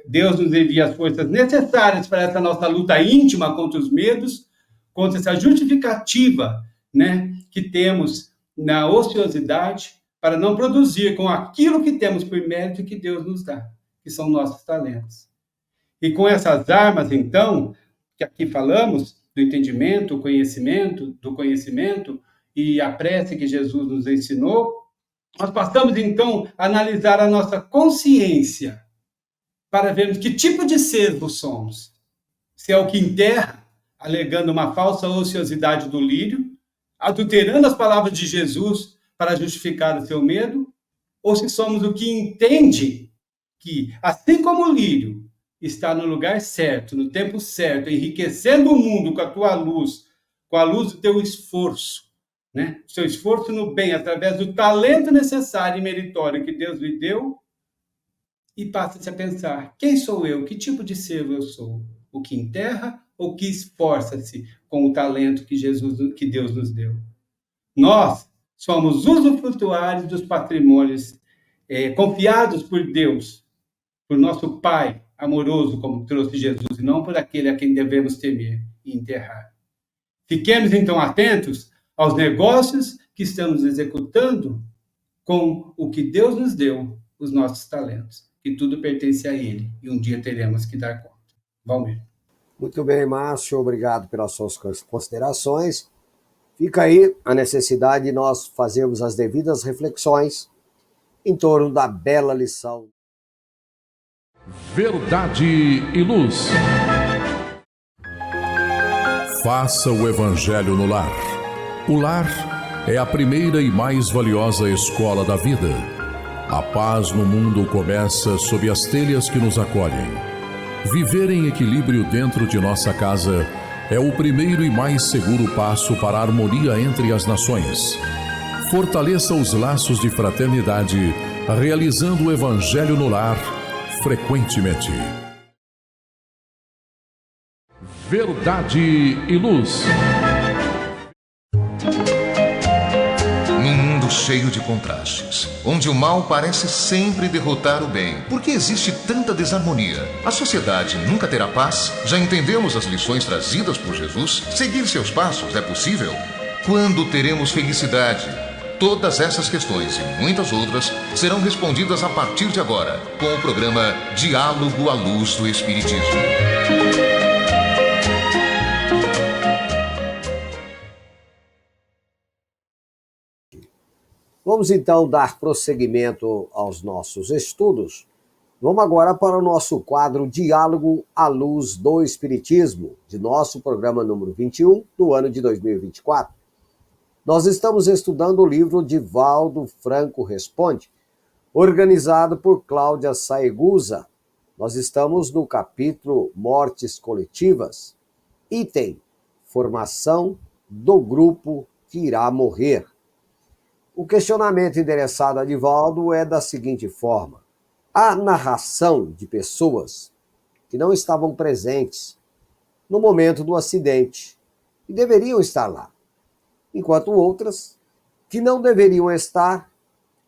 Deus nos envia as forças necessárias para essa nossa luta íntima contra os medos, contra essa justificativa, né, que temos na ociosidade, para não produzir com aquilo que temos por mérito que Deus nos dá, que são nossos talentos. E com essas armas, então, que aqui falamos, do entendimento, do conhecimento e a prece que Jesus nos ensinou, nós passamos, então, a analisar a nossa consciência para vermos que tipo de servo somos. Se é o que enterra, alegando uma falsa ociosidade do lírio, adulterando as palavras de Jesus para justificar o seu medo, ou se somos o que entende que, assim como o lírio está no lugar certo, no tempo certo, enriquecendo o mundo com a tua luz, com a luz do teu esforço, né? O seu esforço no bem, através do talento necessário e meritório que Deus lhe deu, e passa-se a pensar, quem sou eu? Que tipo de servo eu sou? O que enterra ou que esforça-se com o talento que Deus nos deu? Nós somos usufrutuários dos patrimônios confiados por Deus, por nosso Pai amoroso, como trouxe Jesus, e não por aquele a quem devemos temer e enterrar. Fiquemos, então, atentos aos negócios que estamos executando com o que Deus nos deu, os nossos talentos, que tudo pertence a Ele, e um dia teremos que dar conta. Valmir. Muito bem, Márcio, obrigado pelas suas considerações. Fica aí a necessidade de nós fazermos as devidas reflexões em torno da bela lição. Verdade e luz. Faça o Evangelho no lar. O lar é a primeira e mais valiosa escola da vida. A paz no mundo começa sob as telhas que nos acolhem. Viver em equilíbrio dentro de nossa casa é o primeiro e mais seguro passo para a harmonia entre as nações. Fortaleça os laços de fraternidade, realizando o Evangelho no lar frequentemente. Verdade e luz. Num mundo cheio de contrastes, onde o mal parece sempre derrotar o bem, por que existe tanta desarmonia? A sociedade nunca terá paz? Já entendemos as lições trazidas por Jesus? Seguir seus passos é possível? Quando teremos felicidade? Todas essas questões e muitas outras serão respondidas a partir de agora, com o programa Diálogo à Luz do Espiritismo. Vamos então dar prosseguimento aos nossos estudos. Vamos agora para o nosso quadro Diálogo à Luz do Espiritismo, de nosso programa número 21, do ano de 2024. Nós estamos estudando o livro Divaldo Franco Responde, organizado por Cláudia Saegusa. Nós estamos no capítulo Mortes Coletivas, item Formação do Grupo que irá morrer. O questionamento endereçado a Divaldo é da seguinte forma: a narração de pessoas que não estavam presentes no momento do acidente e deveriam estar lá, enquanto outras que não deveriam estar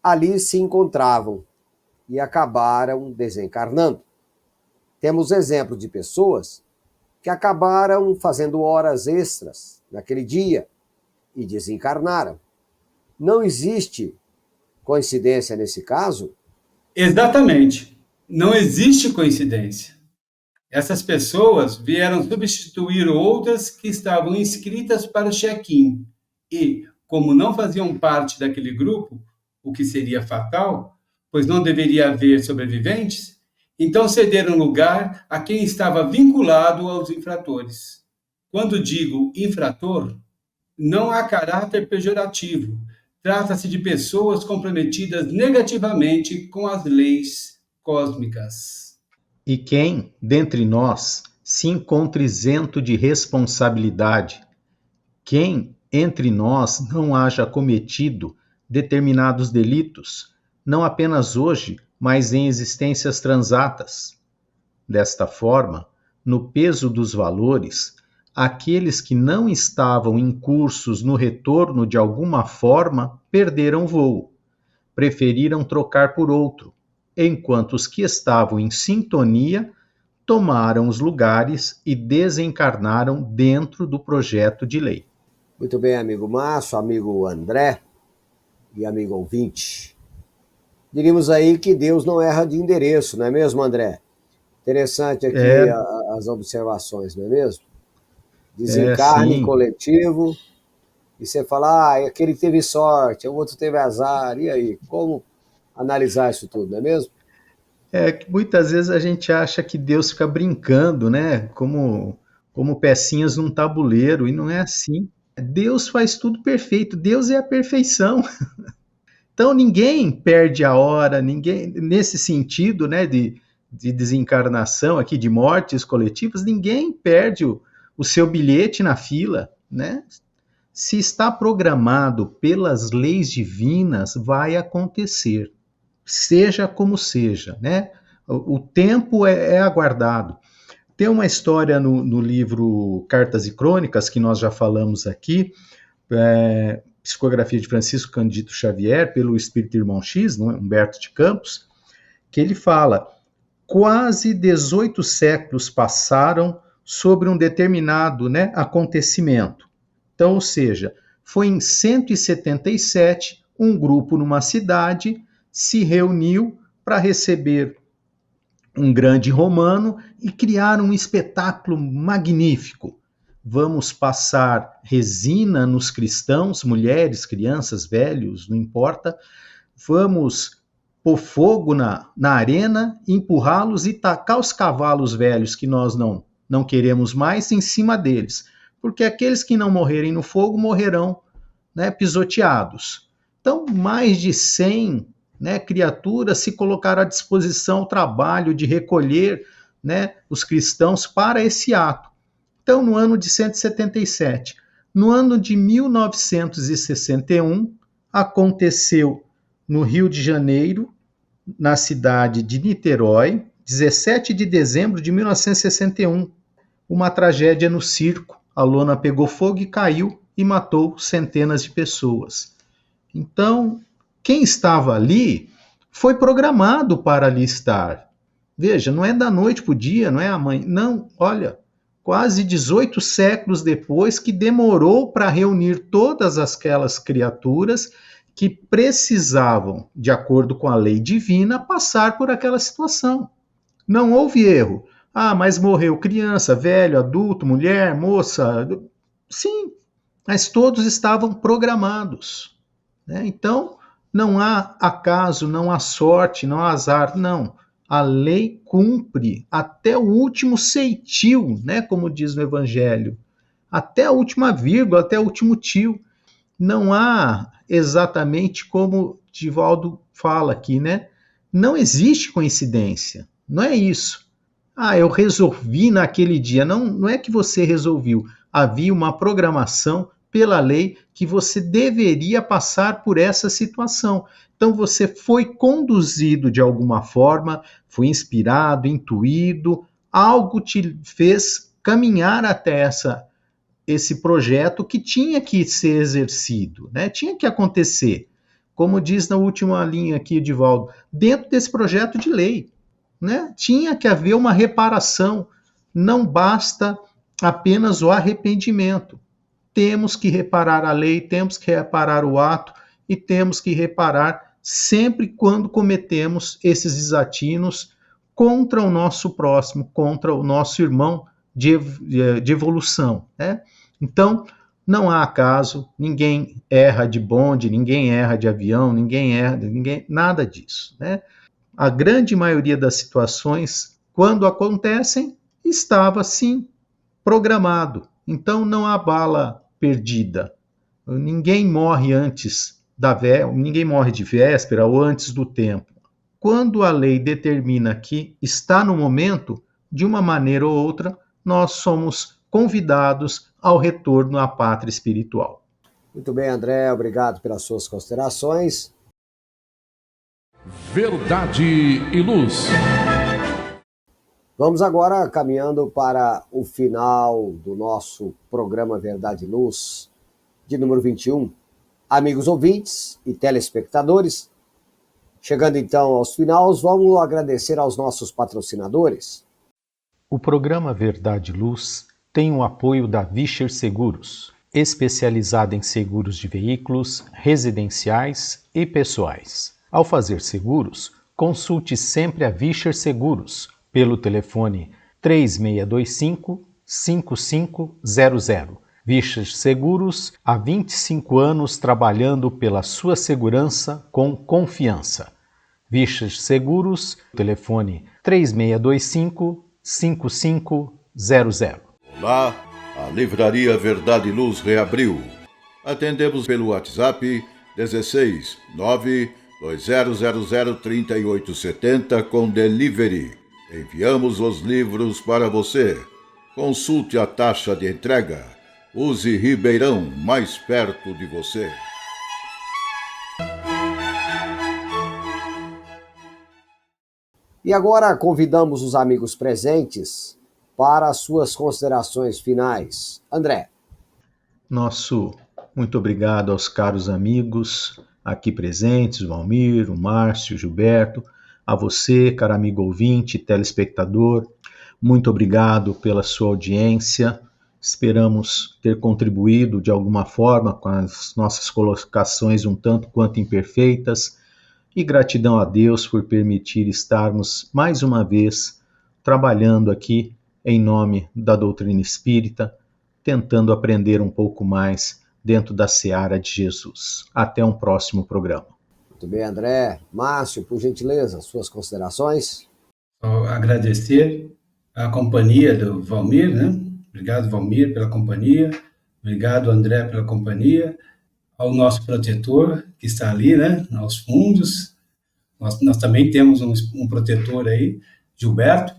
ali se encontravam e acabaram desencarnando. Temos exemplos de pessoas que acabaram fazendo horas extras naquele dia e desencarnaram. Não existe coincidência nesse caso? Exatamente. Não existe coincidência. Essas pessoas vieram substituir outras que estavam inscritas para o check-in e, como não faziam parte daquele grupo, o que seria fatal, pois não deveria haver sobreviventes, então cederam lugar a quem estava vinculado aos infratores. Quando digo infrator, não há caráter pejorativo. Trata-se de pessoas comprometidas negativamente com as leis cósmicas. E quem, dentre nós, se encontra isento de responsabilidade? Quem, entre nós, não haja cometido determinados delitos, não apenas hoje, mas em existências transatas? Desta forma, no peso dos valores, aqueles que não estavam incursos no retorno de alguma forma perderam voo, preferiram trocar por outro, enquanto os que estavam em sintonia tomaram os lugares e desencarnaram dentro do projeto de lei. Muito bem, amigo Márcio, amigo André e amigo ouvinte. Diríamos aí que Deus não erra de endereço, não é mesmo, André? Interessante aqui as observações, não é mesmo? Desencarne coletivo, e você fala, aquele teve sorte, o outro teve azar, e aí? Como analisar isso tudo, não é mesmo? Que muitas vezes a gente acha que Deus fica brincando, né? Como pecinhas num tabuleiro, e não é assim. Deus faz tudo perfeito, Deus é a perfeição. Então ninguém perde a hora, ninguém, nesse sentido, né, de desencarnação aqui, de mortes coletivas, ninguém perde o seu bilhete na fila, né? Se está programado pelas leis divinas, vai acontecer, seja como seja, né? O tempo é aguardado. Tem uma história no livro Cartas e Crônicas, que nós já falamos aqui, psicografia de Francisco Cândido Xavier, pelo Espírito Irmão X, Humberto de Campos, que ele fala: quase 18 séculos passaram sobre um determinado, né, acontecimento. Então, ou seja, foi em 177, um grupo numa cidade se reuniu para receber um grande romano e criar um espetáculo magnífico. Vamos passar resina nos cristãos, mulheres, crianças, velhos, não importa. Vamos pôr fogo na arena, empurrá-los e tacar os cavalos velhos que nós não queremos mais em cima deles. Porque aqueles que não morrerem no fogo morrerão, né, pisoteados. Então, mais de 100 né, criaturas se colocaram à disposição o trabalho de recolher, né, os cristãos para esse ato. Então, no ano de 177, no ano de 1961, aconteceu no Rio de Janeiro, na cidade de Niterói, 17 de dezembro de 1961, uma tragédia no circo. A lona pegou fogo e caiu e matou centenas de pessoas. Então, quem estava ali foi programado para ali estar. Veja, não é da noite para o dia, não é amanhã. Não, olha, quase 18 séculos depois que demorou para reunir todas aquelas criaturas que precisavam, de acordo com a lei divina, passar por aquela situação. Não houve erro. Ah, mas morreu criança, velho, adulto, mulher, moça. Sim, mas todos estavam programados, né? Então, não há acaso, não há sorte, não há azar, não. A lei cumpre até o último ceitil, né, como diz no Evangelho, até a última vírgula, até o último tio. Não há exatamente como Divaldo fala aqui, né? Não existe coincidência, não é isso. Ah, eu resolvi naquele dia. Não, não é que você resolveu. Havia uma programação pela lei que você deveria passar por essa situação. Então você foi conduzido de alguma forma, foi inspirado, intuído, algo te fez caminhar até esse projeto que tinha que ser exercido, né? Tinha que acontecer. Como diz na última linha aqui, Edivaldo, dentro desse projeto de lei, né? Tinha que haver uma reparação. Não basta apenas o arrependimento. Temos que reparar a lei, temos que reparar o ato e temos que reparar sempre quando cometemos esses desatinos contra o nosso próximo, contra o nosso irmão de evolução, né? Então, não há acaso, ninguém erra de bonde, ninguém erra de avião, ninguém erra, nada disso, né? A grande maioria das situações, quando acontecem, estava sim programado. Então não há bala perdida. Ninguém morre ninguém morre de véspera ou antes do tempo. Quando a lei determina que está no momento, de uma maneira ou outra, nós somos convidados ao retorno à pátria espiritual. Muito bem, André, obrigado pelas suas considerações. Verdade e Luz. Vamos agora caminhando para o final do nosso programa Verdade e Luz, de número 21. Amigos ouvintes e telespectadores, chegando então aos finais, vamos agradecer aos nossos patrocinadores. O programa Verdade e Luz tem o apoio da Vischer Seguros, especializada em seguros de veículos, residenciais e pessoais. Ao fazer seguros, consulte sempre a Vischer Seguros pelo telefone 3625-5500. Vischer Seguros, há 25 anos trabalhando pela sua segurança com confiança. Vischer Seguros, telefone 3625-5500. Olá, a Livraria Verdade e Luz reabriu. Atendemos pelo WhatsApp 16 920003870 com delivery. Enviamos os livros para você. Consulte a taxa de entrega. Use Ribeirão, mais perto de você. E agora convidamos os amigos presentes para as suas considerações finais. André. Nosso muito obrigado aos caros amigos aqui presentes, o Valmir, o Márcio, o Gilberto, a você, caro amigo ouvinte, telespectador, muito obrigado pela sua audiência. Esperamos ter contribuído de alguma forma com as nossas colocações um tanto quanto imperfeitas e gratidão a Deus por permitir estarmos mais uma vez trabalhando aqui em nome da doutrina espírita, tentando aprender um pouco mais dentro da seara de Jesus. Até um próximo programa. Muito bem, André. Márcio, por gentileza, suas considerações? Agradecer a companhia do Valmir, né? Obrigado, Valmir, pela companhia. Obrigado, André, pela companhia. Ao nosso protetor, que está ali, né? Aos fundos. Nós também temos um protetor aí, Gilberto.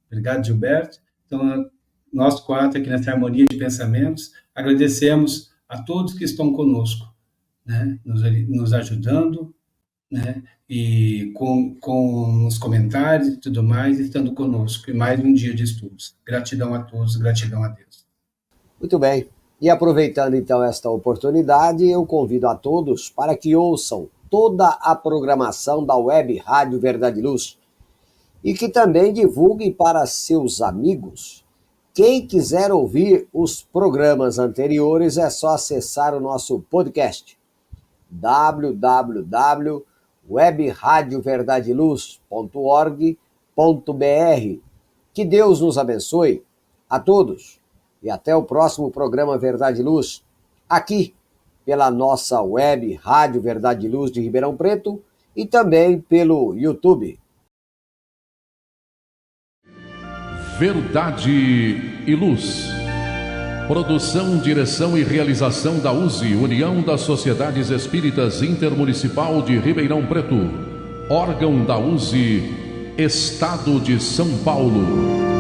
Obrigado, Gilberto. Então, nós 4 aqui nessa harmonia de pensamentos, agradecemos a todos que estão conosco, né? Nos ajudando, né? E com os comentários e tudo mais, estando conosco. E mais um dia de estudos. Gratidão a todos, gratidão a Deus. Muito bem. E aproveitando então esta oportunidade, eu convido a todos para que ouçam toda a programação da Web Rádio Verdade e Luz e que também divulguem para seus amigos. Quem quiser ouvir os programas anteriores é só acessar o nosso podcast www.webradioverdadeluz.org.br. Que Deus nos abençoe a todos. E até o próximo programa Verdade e Luz, aqui pela nossa web Rádio Verdade e Luz de Ribeirão Preto e também pelo YouTube. Verdade e Luz. Produção, direção e realização da USE, União das Sociedades Espíritas Intermunicipal de Ribeirão Preto. Órgão da USE, Estado de São Paulo.